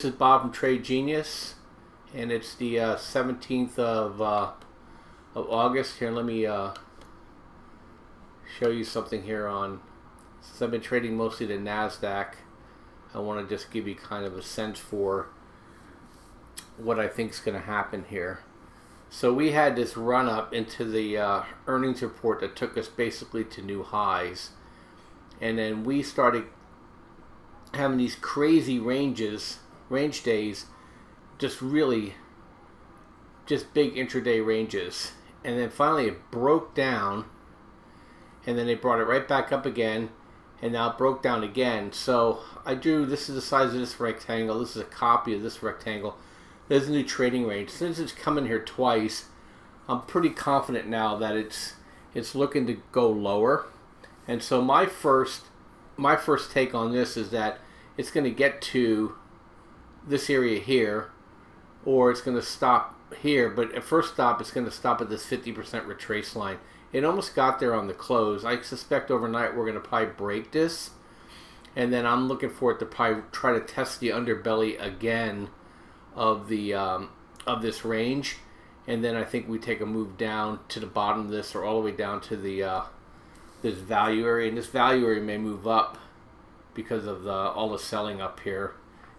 is Bob from Trade Genius, and it's the 17th of August. Here, let me show you something here on. Since I've been trading mostly the NASDAQ, I want to just give you kind of a sense for what I think is going to happen here. So we had this run up into the earnings report that took us basically to new highs, and then we started having these crazy range days, just big intraday ranges, and then finally it broke down, and then they brought it right back up again, and now it broke down again. So I drew, this is the size of this rectangle, this is a copy of this rectangle. There's a new trading range. Since it's come in here twice, I'm pretty confident now that it's looking to go lower. And so my first take on this is that it's going to get to this area here, or it's going to stop here. But at first stop, it's going to stop at this 50% retrace line. It almost got there on the close. I suspect overnight we're going to probably break this, and then I'm looking for it to probably try to test the underbelly again of the of this range, and then I think we take a move down to the bottom of this, or all the way down to the this value area, and this value area may move up because of all the selling up here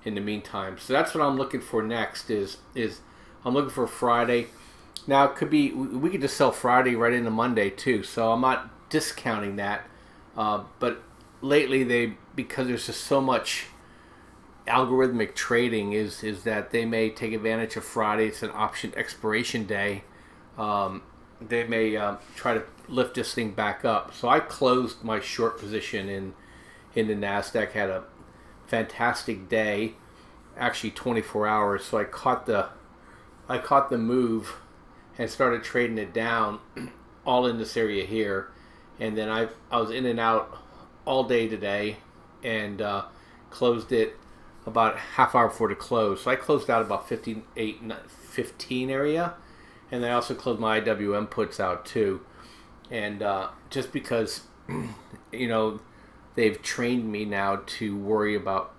in the meantime. So that's what I'm looking for next. Is I'm looking for Friday. Now it could be, we could just sell Friday right into Monday too, so I'm not discounting that, but lately because there's just so much algorithmic trading, is that they may take advantage of Friday. It's an option expiration day. They may try to lift this thing back up. So I closed my short position in the NASDAQ. Had a fantastic day, actually 24 hours. So I caught the move and started trading it down all in this area here, and then I was in and out all day today, and closed it about half hour before the close. So I closed out about 15 area, and then I also closed my IWM puts out too. And just because you know, they've trained me now to worry about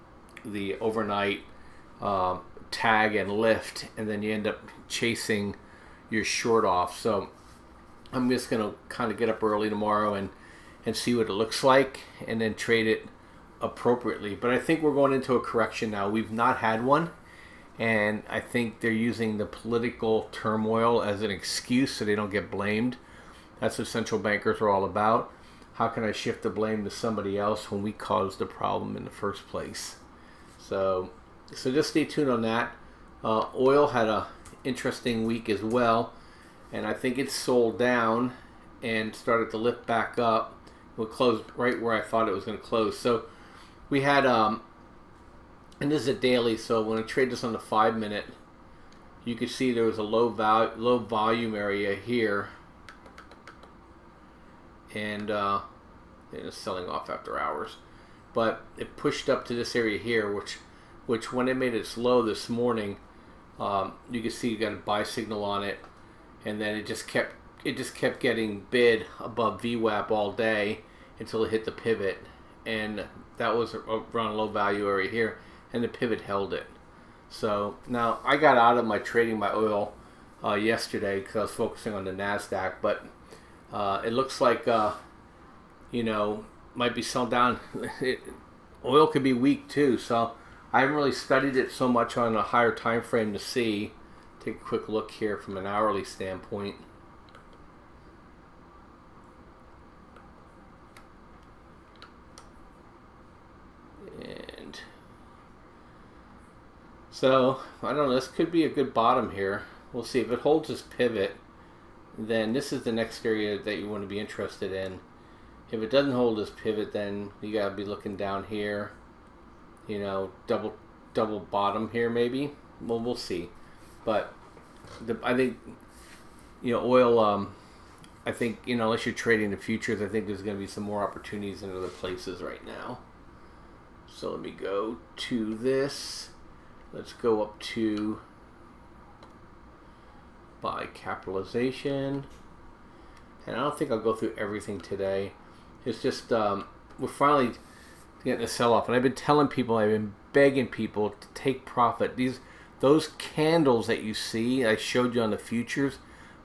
the overnight tag and lift, and then you end up chasing your short off. So I'm just gonna kind of get up early tomorrow and see what it looks like, and then trade it appropriately. But I think we're going into a correction now. We've not had one, and I think they're using the political turmoil as an excuse so they don't get blamed. That's what central bankers are all about. How can I shift the blame to somebody else when we caused the problem in the first place? So just stay tuned on that. Oil had a interesting week as well, and I think it's sold down and started to lift back up. It closed right where I thought it was going to close. So we had and this is a daily, so when I trade this on the 5-minute, you could see there was a low volume area here, and it's selling off after hours, but it pushed up to this area here, which when it made its low this morning, you can see you got a buy signal on it, and then it just kept getting bid above VWAP all day until it hit the pivot, and that was around a low value area here, and the pivot held it. So now I got out of my trading my oil yesterday because I was focusing on the NASDAQ, but it looks like you know, might be selling down. Oil could be weak too, so I haven't really studied it so much on a higher time frame to see. Take a quick look here from an hourly standpoint. And so I don't know, this could be a good bottom here. We'll see. If it holds this pivot, then this is the next area that you want to be interested in. If it doesn't hold this pivot, then you gotta be looking down here, you know, double bottom here maybe. Well, we'll see. But I think, you know, oil, I think, you know, unless you're trading the futures, I think there's going to be some more opportunities in other places right now. So let me go to this. Let's go up to buy capitalization. And I don't think I'll go through everything today. It's just, we're finally getting a sell-off. And I've been telling people, I've been begging people to take profit. Those candles that you see, I showed you on the futures,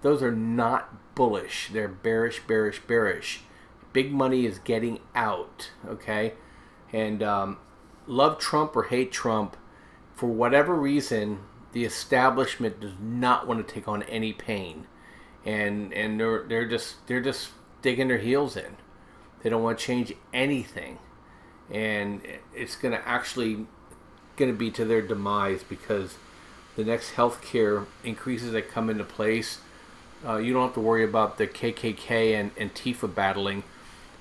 those are not bullish. They're bearish, bearish, bearish. Big money is getting out, okay? And love Trump or hate Trump, for whatever reason, the establishment does not want to take on any pain, and they're just digging their heels in. They don't want to change anything, and it's going to be to their demise, because the next healthcare increases that come into place, you don't have to worry about the KKK and Antifa battling.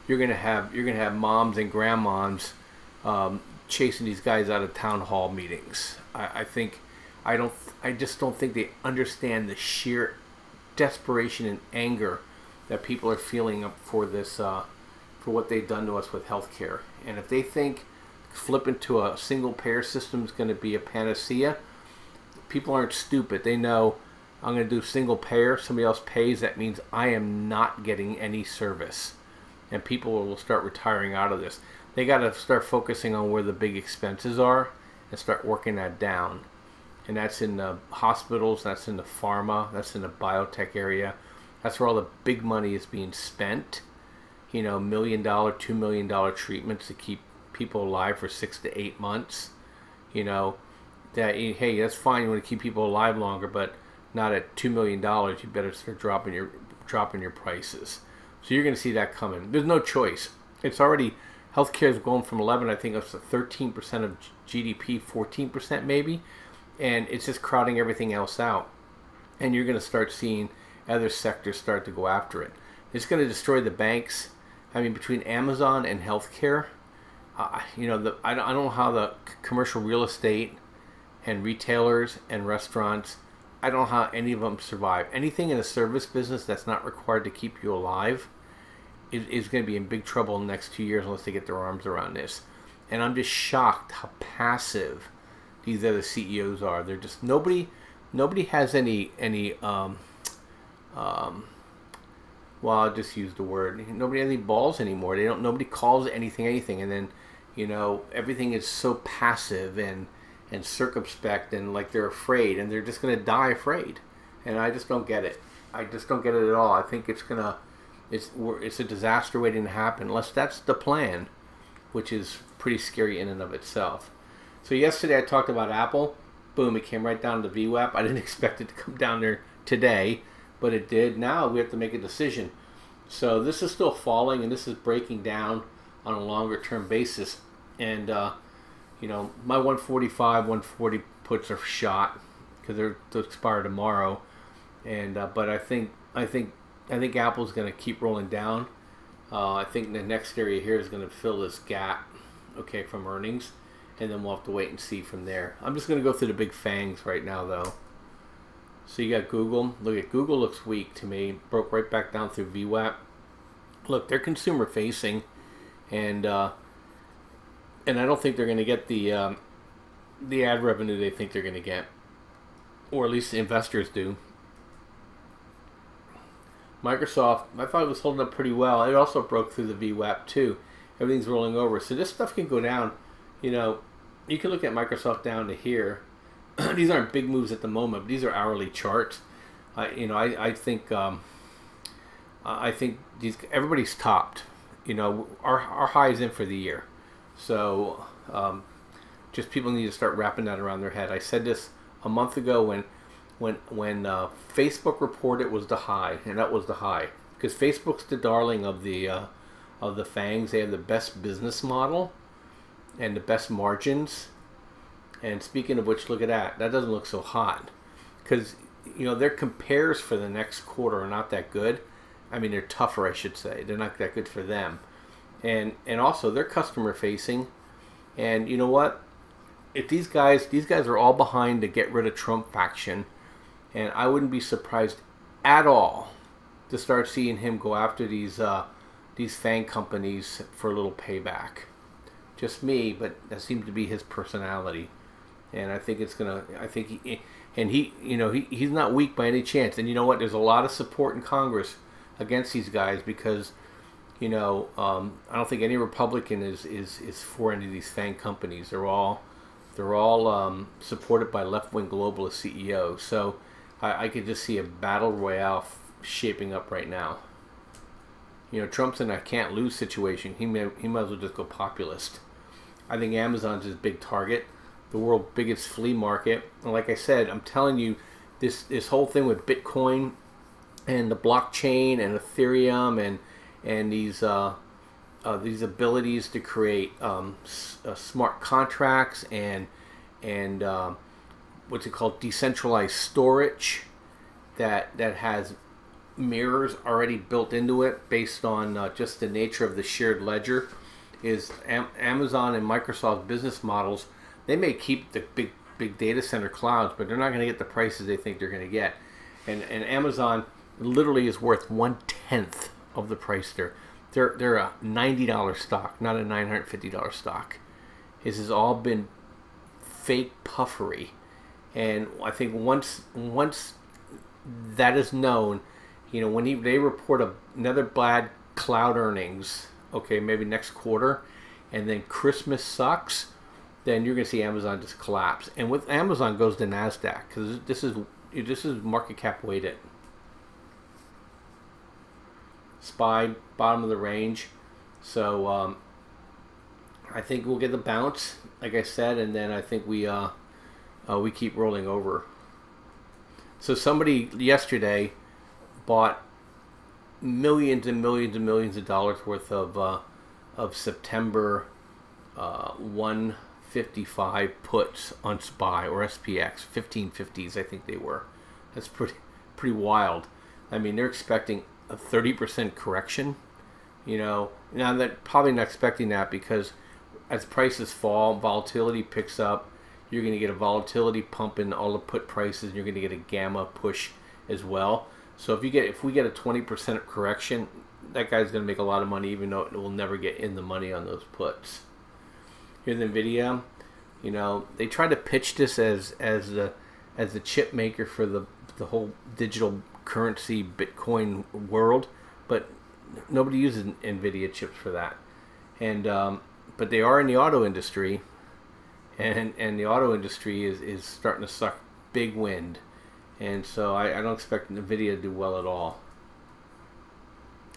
You're gonna have moms and grandmoms chasing these guys out of town hall meetings. I just don't think they understand the sheer desperation and anger that people are feeling for this, for what they've done to us with healthcare. And if they think flipping to a single payer system is going to be a panacea, people aren't stupid. They know, I'm going to do single payer, somebody else pays, that means I am not getting any service. And people will start retiring out of this. They got to start focusing on where the big expenses are and start working that down. And that's in the hospitals, that's in the pharma, that's in the biotech area. That's where all the big money is being spent. You know, $1 million, $2 million treatments to keep people alive for 6 to 8 months. You know, that, hey, that's fine, you want to keep people alive longer, but not at $2 million. You better start dropping your prices. So you're going to see that coming. There's no choice. It's already, healthcare is going from 11, I think, up to 13% of GDP, 14% maybe, and it's just crowding everything else out. And you're going to start seeing other sectors start to go after it. It's going to destroy the banks. I mean, between Amazon and healthcare, you know, I don't know how the commercial real estate and retailers and restaurants, I don't know how any of them survive. Anything in a service business that's not required to keep you alive is going to be in big trouble in the next 2 years unless they get their arms around this. And I'm just shocked how passive these other CEOs are. They're just, nobody has any well, I'll just use the word, nobody has any balls anymore. Nobody calls anything, and then, you know, everything is so passive and circumspect, and like they're afraid, and they're just going to die afraid. And I just don't get it. I just don't get it at all. I think it's a disaster waiting to happen, unless that's the plan, which is pretty scary in and of itself. So yesterday I talked about Apple. Boom, it came right down to VWAP. I didn't expect it to come down there today, but it did. Now we have to make a decision. So this is still falling, and this is breaking down on a longer term basis. And you know, my 145, 140 puts are shot because they'll expire tomorrow. And but I think Apple's going to keep rolling down. I think the next area here is going to fill this gap, okay, from earnings, and then we'll have to wait and see from there. I'm just going to go through the big fangs right now, though. So you got Google. Look at Google, looks weak to me. Broke right back down through VWAP. Look, they're consumer facing, and I don't think they're going to get the ad revenue they think they're going to get, or at least the investors do. Microsoft, I thought it was holding up pretty well. It also broke through the VWAP too. Everything's rolling over, so this stuff can go down. You know, you can look at Microsoft down to here. These aren't big moves at the moment, but these are hourly charts. You know, I think everybody's topped. You know, our high is in for the year, so just people need to start wrapping that around their head. I said this a month ago when Facebook reported it was the high, and that was the high, because Facebook's the darling of the FANGs. They have the best business model and the best margins. And speaking of which, look at that. That doesn't look so hot, because you know their compares for the next quarter are not that good. I mean, they're tougher, I should say. They're not that good for them, and also they're customer facing. And you know what? If these guys are all behind the get rid of Trump faction, and I wouldn't be surprised at all to start seeing him go after these FANG companies for a little payback. Just me, but that seems to be his personality. And I think it's gonna. I think he's not weak by any chance. And you know what? There's a lot of support in Congress against these guys because, you know, I don't think any Republican is for any of these FANG companies. They're all They're all supported by left-wing globalist CEOs. So I could just see a battle royale shaping up right now. You know, Trump's in a can't-lose situation. He might as well just go populist. I think Amazon's his big target, the world's biggest flea market. And like I said, I'm telling you, this whole thing with Bitcoin and the blockchain and Ethereum and these abilities to create smart contracts and what's it called, decentralized storage that has mirrors already built into it based on just the nature of the shared ledger. Is Amazon and Microsoft's business models, they may keep the big data center clouds, but they're not going to get the prices they think they're going to get. And Amazon literally is worth 1/10 of the price there. They're a $90 stock, not a $950 stock. This has all been fake puffery, and I think once that is known, you know, when they report another bad cloud earnings, okay, maybe next quarter, and then Christmas sucks, then you're going to see Amazon just collapse. And with Amazon goes the NASDAQ, because this is market cap weighted. SPY, bottom of the range. So I think we'll get the bounce, like I said, and then I think we keep rolling over. So somebody yesterday bought millions and millions and millions of dollars worth of September 155 puts on SPY or SPX, 1550s I think they were. That's pretty wild. I mean, they're expecting a 30% correction. You know, now they're probably not expecting that, because as prices fall, volatility picks up. You're going to get a volatility pump in all the put prices, and you're going to get a gamma push as well. So if we get a 20% correction, that guy's going to make a lot of money, even though it will never get in the money on those puts. Here's NVIDIA. You know, they try to pitch this as the chip maker for the whole digital currency Bitcoin world, but nobody uses NVIDIA chips for that. And but they are in the auto industry, and the auto industry is starting to suck big wind. And so I don't expect NVIDIA to do well at all.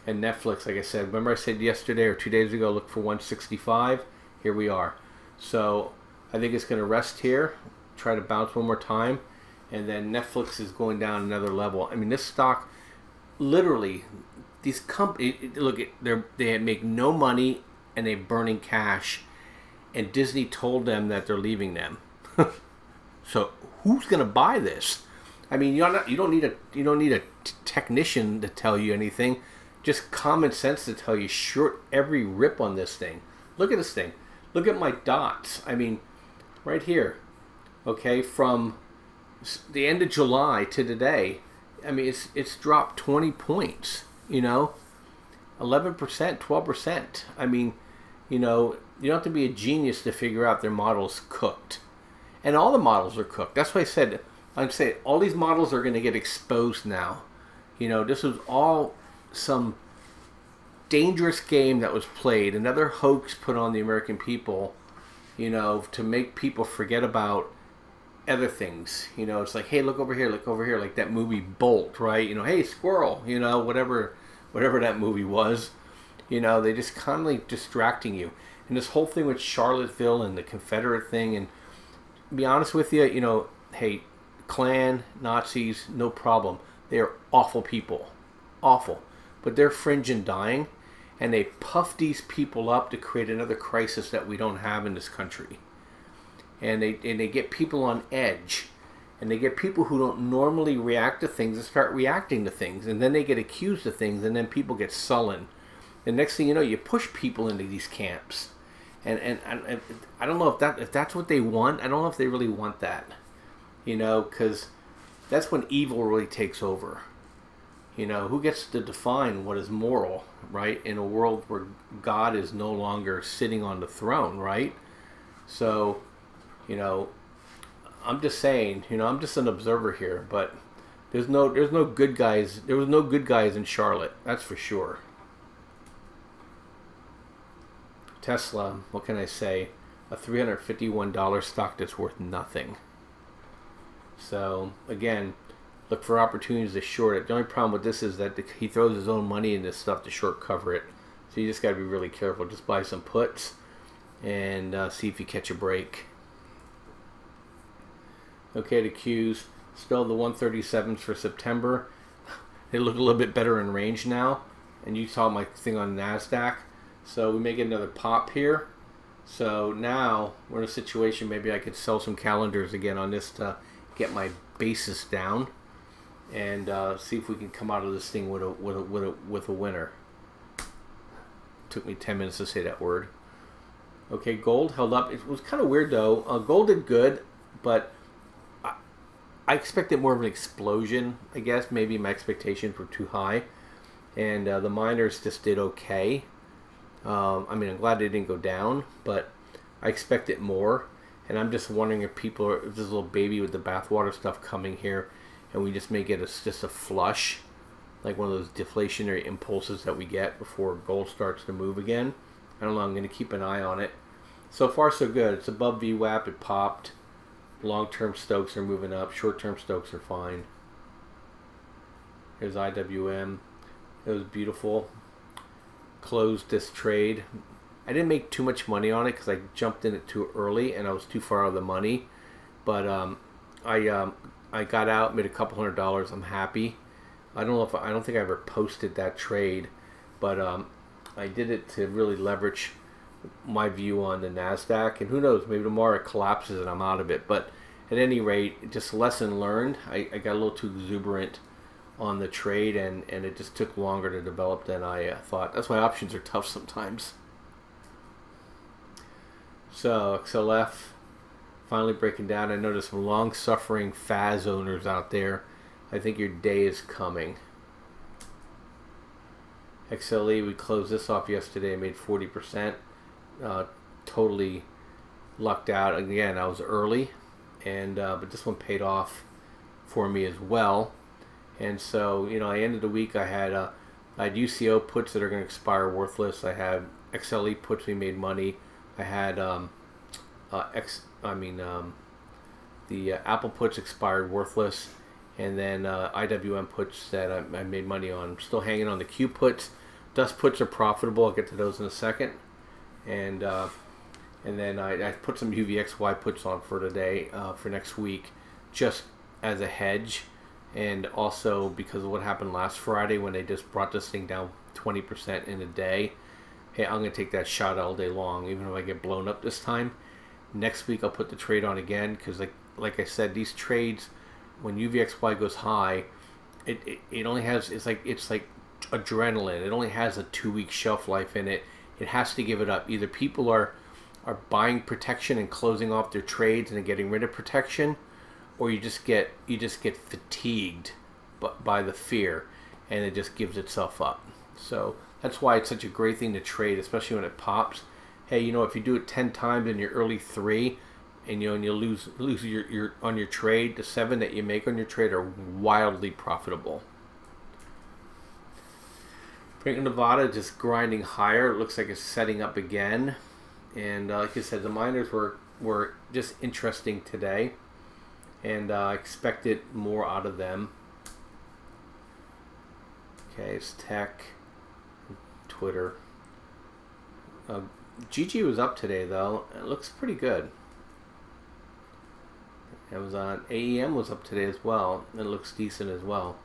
And Netflix, like I said, remember I said yesterday or 2 days ago, look for 165. Here we are. So I think it's going to rest here, try to bounce one more time, and then Netflix is going down another level. I mean, this stock, literally, these companies, look, they make no money and they're burning cash, and Disney told them that they're leaving them. So who's going to buy this? I mean, you don't need a technician to tell you anything. Just common sense to tell you, short every rip on this thing. Look at this thing. Look at my dots. I mean, right here. Okay, from the end of July to today, I mean, it's dropped 20 points. You know, 11%, 12%. I mean, you know, you don't have to be a genius to figure out their model's cooked, and all the models are cooked. That's why I'm saying all these models are going to get exposed now. You know, this was all some dangerous game that was played, another hoax put on the American people, you know, to make people forget about other things. You know, it's like, hey, look over here, like that movie Bolt, right? You know, hey, squirrel, you know, whatever that movie was. You know, they just constantly distracting you. And this whole thing with Charlottesville and the Confederate thing, and to be honest with you, you know, hey, Klan, Nazis, no problem. They are awful people. Awful. But they're fringe and dying, and they puff these people up to create another crisis that we don't have in this country. And they get people on edge, and they get people who don't normally react to things to start reacting to things, and then they get accused of things, and then people get sullen. The next thing you know, you push people into these camps, and I don't know if that's what they want. I don't know if they really want that, you know, because that's when evil really takes over. You know, who gets to define what is moral, right? In a world where God is no longer sitting on the throne, right? So, you know, I'm just saying, you know, I'm just an observer here, but there's no good guys. There was no good guys in Charlotte, that's for sure. Tesla, what can I say? a $351 stock that's worth nothing. So again, look for opportunities to short it. The only problem with this is that he throws his own money in this stuff to short cover it. So you just got to be really careful. Just buy some puts and see if you catch a break. Okay, the Qs. Still the 137s for September. They look a little bit better in range now. And you saw my thing on NASDAQ. So we may get another pop here. So now we're in a situation, maybe I could sell some calendars again on this to get my basis down. And see if we can come out of this thing with a winner. Took me 10 minutes to say that word. Okay, gold held up. It was kind of weird though. Gold did good, but I expected more of an explosion, I guess. Maybe my expectations were too high. And the miners just did okay. I mean, I'm glad they didn't go down, but I expected more. And I'm just wondering if people are, if this little baby with the bathwater stuff coming here, and we just may get just a flush, like one of those deflationary impulses that we get before gold starts to move again. I don't know, I'm going to keep an eye on it. So far so good. It's above VWAP, it popped. Long-term Stokes are moving up. Short-term Stokes are fine. Here's IWM. It was beautiful. Closed this trade. I didn't make too much money on it because I jumped in it too early and I was too far out of the money. But I got out, made a couple $100. I'm happy. I don't think I ever posted that trade, but I did it to really leverage my view on the NASDAQ, and who knows, maybe tomorrow it collapses and I'm out of it. But at any rate, just lesson learned. I got a little too exuberant on the trade, and it just took longer to develop than I thought. That's why options are tough sometimes. So XLF finally breaking down. I know there's some long-suffering FAS owners out there. I think your day is coming. XLE, we closed this off yesterday, made 40%. Totally lucked out. Again, I was early, and but this one paid off for me as well. And so, you know, I ended the week. I had UCO puts that are going to expire worthless. I had XLE puts we made money. I had the Apple puts expired worthless, and then IWM puts that I made money on. I'm still hanging on the Q puts. Dust puts are profitable. I'll get to those in a second. And then I put some UVXY puts on for today, for next week, just as a hedge, and also because of what happened last Friday when they just brought this thing down 20% in a day. Hey, I'm going to take that shot all day long, even if I get blown up this time. Next week I'll put the trade on again, because like I said, these trades, when UVXY goes high, it only has, it's like adrenaline. It only has a 2-week shelf life in it. It has to give it up. Either people are buying protection and closing off their trades and getting rid of protection, or you just get fatigued by the fear, and it just gives itself up. So that's why it's such a great thing to trade, especially when it pops. Hey, you know, if you do it 10 times in your early 3, and you lose your on your trade, the 7 that you make on your trade are wildly profitable. Frank Nevada just grinding higher. It looks like it's setting up again. And like I said, the miners were just interesting today. And I expected more out of them. Okay, it's tech, Twitter. GG was up today, though. It looks pretty good. Amazon AEM was up today as well. It looks decent as well.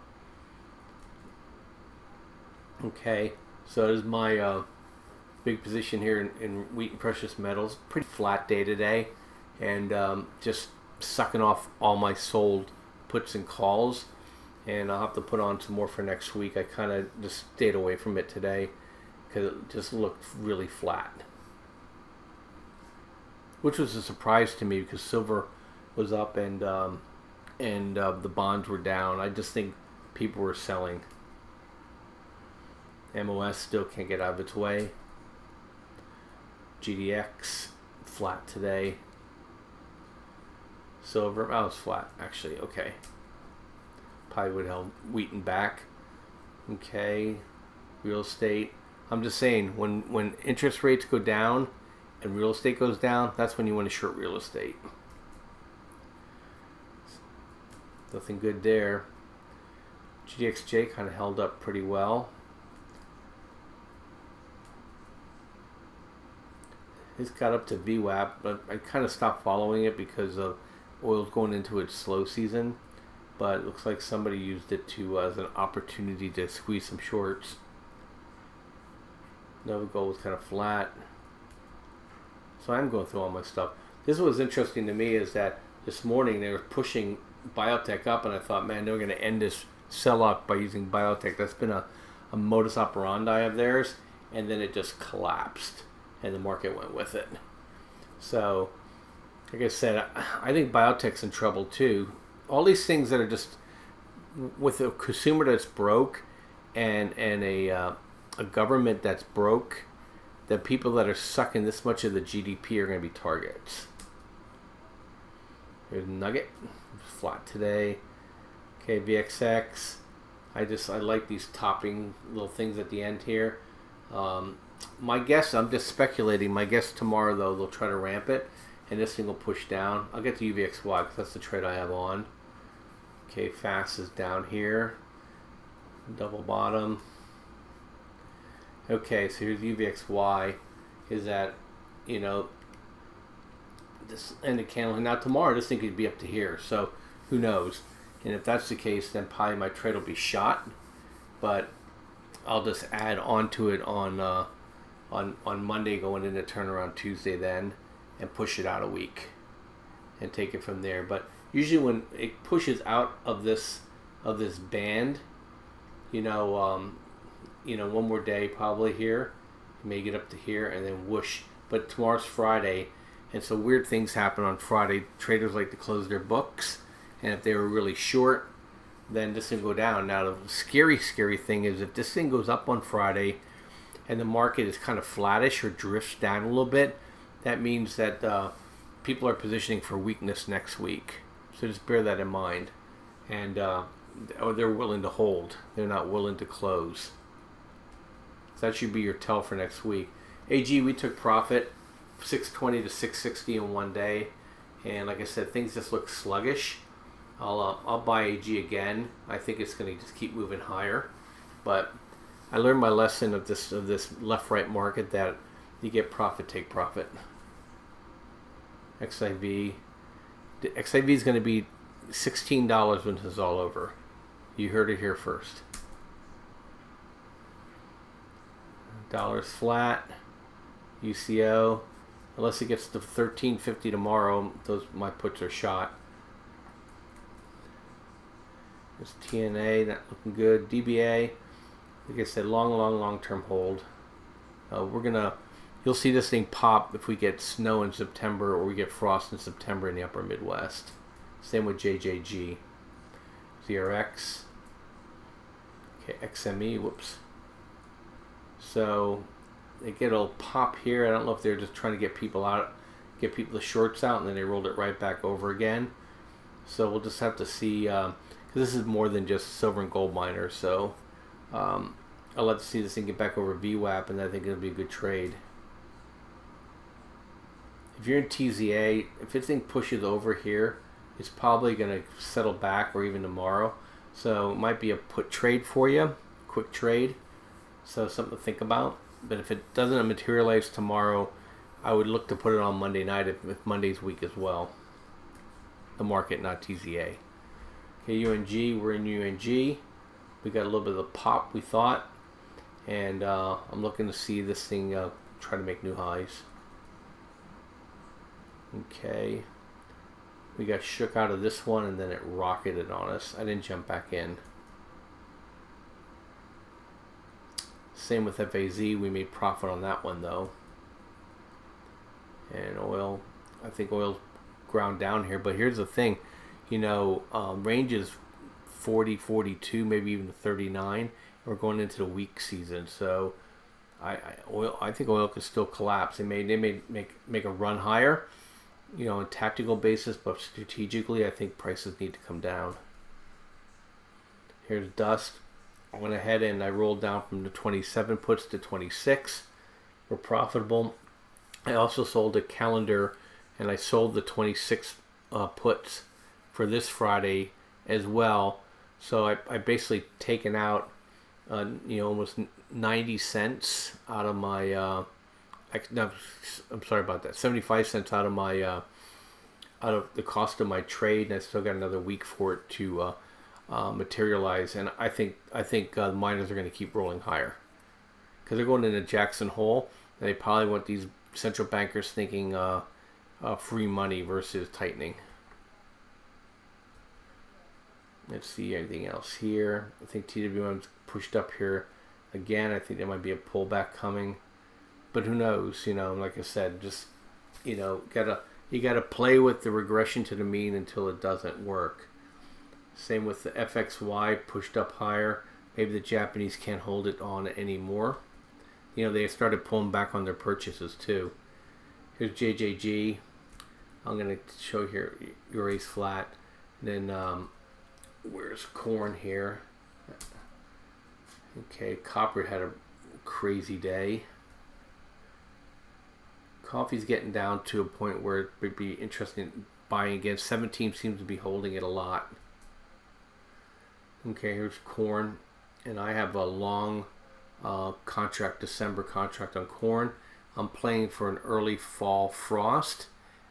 Okay, so there's my big position here in wheat and precious metals. Pretty flat day today, and just sucking off all my sold puts and calls. And I'll have to put on some more for next week. I kind of just stayed away from it today because it just looked really flat, which was a surprise to me because silver was up and the bonds were down. I just think people were selling. MOS still can't get out of its way. GDX flat today. Silver, oh, it's flat actually. Okay. Probably would held Wheaton back. Okay. Real estate. I'm just saying, when interest rates go down and real estate goes down, that's when you want to short real estate. Nothing good there. GDXJ kind of held up pretty well. It's got up to VWAP, but I kind of stopped following it because of oil's going into its slow season. But it looks like somebody used it to as an opportunity to squeeze some shorts. Nova Gold was kind of flat. So I'm going through all my stuff. This was interesting to me is that this morning they were pushing biotech up, and I thought, man, they're going to end this sell-off by using biotech. That's been a modus operandi of theirs, and then it just collapsed, and the market went with it. So, like I said, I think biotech's in trouble too. All these things that are just with a consumer that's broke and a government that's broke, the people that are sucking this much of the GDP are going to be targets. Here's Nugget, flat today. Okay, VXX. I like these topping little things at the end here. My guess, I'm just speculating. My guess tomorrow though they'll try to ramp it, and this thing will push down. I'll get to UVXY because that's the trade I have on. Okay, fast is down here. Double bottom. Okay, so here's UVXY. Is that, you know, this end of candle. Now tomorrow this thing could be up to here. So who knows? And if that's the case, then probably my trade will be shot. But I'll just add on to it on Monday, going into turnaround Tuesday then, and push it out a week and take it from there. But usually when it pushes out of this band, you know, one more day probably here, you may get up to here and then whoosh. But tomorrow's Friday, and so weird things happen on Friday. Traders like to close their books, and if they were really short, then this thing go down. Now the scary thing is if this thing goes up on Friday and the market is kind of flattish or drifts down a little bit, that means that people are positioning for weakness next week. So just bear that in mind. And they're willing to hold. They're not willing to close. So that should be your tell for next week. AG, we took profit 620 to 660 in one day. And like I said, things just look sluggish. I'll buy AG again. I think it's going to just keep moving higher. But I learned my lesson of this left-right market that you get profit, take profit. XIV. The XIV is going to be $16 when this is all over. You heard it here first. Dollar's flat. UCO. Unless it gets to 13.50 tomorrow, my puts are shot. There's TNA, not looking good. DBA, like I said, long-term hold. You'll see this thing pop if we get snow in September or we get frost in September in the upper Midwest. Same with JJG. ZRX. Okay, XME, whoops. So they get a pop here. I don't know if they're just trying to get people out, get people the shorts out, and then they rolled it right back over again. So we'll just have to see, because this is more than just silver and gold miners. So I'll have to see this thing get back over VWAP, and I think it'll be a good trade. If you're in TZA, if this thing pushes over here, it's probably going to settle back, or even tomorrow. So it might be a put trade for you, quick trade. So something to think about. But if it doesn't materialize tomorrow, I would look to put it on Monday night if Monday's weak as well. The market, not TZA. Okay, UNG, we're in UNG. We got a little bit of the pop we thought. And I'm looking to see this thing try to make new highs. Okay. We got shook out of this one and then it rocketed on us. I didn't jump back in. Same with FAZ. We made profit on that one though. And oil, I think oil's ground down here. But here's the thing, you know, range is 40, 42, maybe even 39. We're going into the weak season, so I think oil could still collapse. They may make a run higher, you know, on a tactical basis, but strategically, I think prices need to come down. Here's dust. I went ahead and I rolled down from the 27 puts to 26. We're profitable. I also sold a calendar, and I sold the 26 puts for this Friday as well. So I basically taken out almost 90 cents out of my no, I'm sorry about that, 75 cents out of my out of the cost of my trade, and I still got another week for it to materialize. And I think the miners are going to keep rolling higher because they're going in a Jackson Hole. And they probably want these central bankers thinking free money versus tightening. Let's see anything else here. I think TWM's pushed up here again. I think there might be a pullback coming, but who knows? Like I said, just you gotta play with the regression to the mean until it doesn't work. Same with the FXY, pushed up higher. Maybe the Japanese can't hold it on anymore. They started pulling back on their purchases too. Here's JJG. I'm gonna show here Urace flat. Then where's corn here? Okay, copper had a crazy day. Coffee's getting down to a point where it would be interesting buying again. 17 seems to be holding it a lot. Okay, here's corn, and I have a long contract, December contract on corn. I'm playing for an early fall frost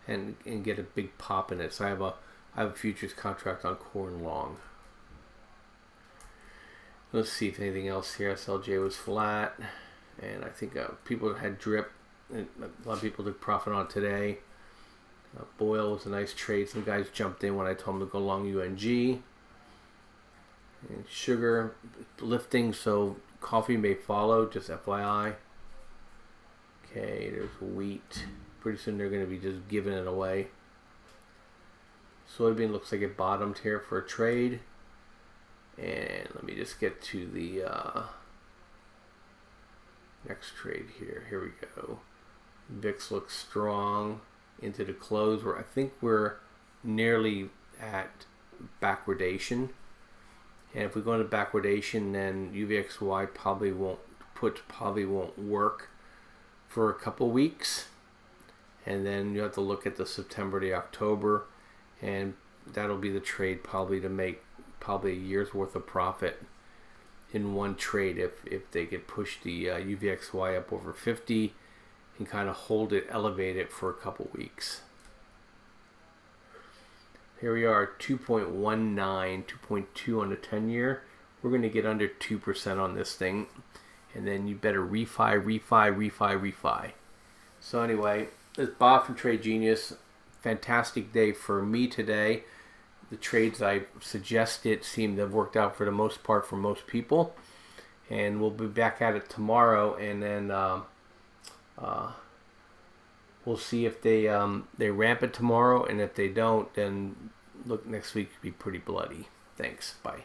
and get a big pop in it. So I have a futures contract on corn long. Let's see if anything else here. SLJ was flat, and I think people had drip. And a lot of people took profit on today. Boyle was a nice trade. Some guys jumped in when I told them to go long UNG. And sugar lifting, so coffee may follow, just FYI. Okay, there's wheat. Pretty soon they're going to be just giving it away. Soybean looks like it bottomed here for a trade. And let me just get to the next trade here. Here we go. VIX looks strong into the close, where I think we're nearly at backwardation. And if we go into backwardation, then UVXY probably won't work for a couple weeks. And then you have to look at the September to October, and that'll be the trade probably to make probably a year's worth of profit in one trade if they could push the UVXY up over 50 and kind of hold it, elevate it for a couple weeks. Here we are, 2.19, 2.2 on the 10-year. We're going to get under 2% on this thing, and then you better refi. So anyway, this Bob from Trade Genius. Fantastic day for me today. The trades I suggested seem to have worked out for the most part for most people, and we'll be back at it tomorrow, and then we'll see if they ramp it tomorrow, and if they don't, then look, next week could be pretty bloody. Thanks. Bye.